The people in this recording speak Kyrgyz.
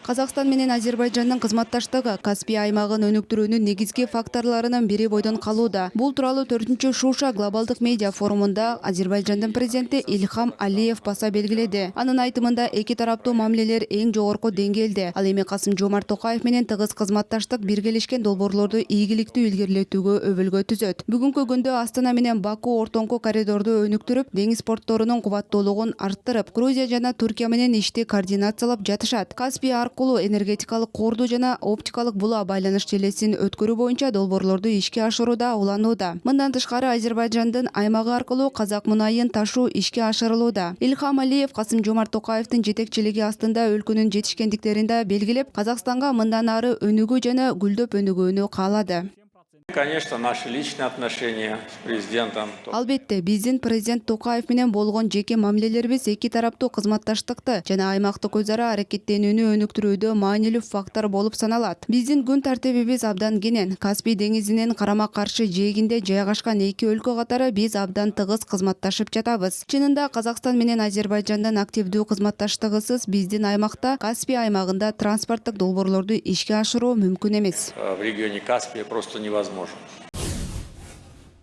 Казакстан менен Азербайжандын кызматташтыгы Каспий аймагын өнүктүрүүнүн негизги факторлорунун бири бойдон калууда. Бул тууралуу 4-Шуша глобалдык медиа форумунда Азербайжандын президенти Ильхам Алиев баса белгиледи. Анын айтымында эки тараптуу мамилелер эң жогорку деңгээлде. Ал эми Касым-Жомарт Токаев менен тыгыз кызматташтык биргелешкен долбоорлорду ийгиликтүү илгерилетүүгө өбөлгө түзөт. Бүгүнкү күндө Астана менен Баку ортоңку коридорду өнүктүрүп, деңиз портторунун кубаттуулугун арттырып, Грузия жана Түркия менен ишти координациялап жатышат. Каспий аркылуу энергетикалык корду жана оптикалык була байланыш желесин өткөрүү боюнча долбоорлорду ишке ашырууда уланууда. Мындан тышкары Азербайжандын аймагы аркылуу казак мунайын ташуу ишке ашырылууда. Ильхам Алиев Касым-Жомарт Токаевдин жетекчилиги астында өлкөнүн жетишкендиктерин да белгилеп, Казакстанга мындан ары өнүгүү жана гүлдөп өнүгүүнү каалады. Конечно, наши личные отношения с президентом. Албетте, биздин президент Токаев менен болгон жеке мамилелерибиз эки тараптуу кызматташтыкты жана аймактык өз ара аракеттенүүнү өнүктүрүүдө маанилүү фактор болуп саналат. Биздин күн тартибибиз абдан кенен. Каспий деңизинин карама-каршы жээгинде жайгашкан эки өлкө катары биз абдан тыгыз кызматташып жатабыз. Чынында Казакстан менен Азербайжандын активдүү кызматташтыгысыз биздин аймакта Каспий аймагында транспорттук долбоорлорду ишке ашыруу мүмкүн эмес. В регионе Каспия просто невозможно.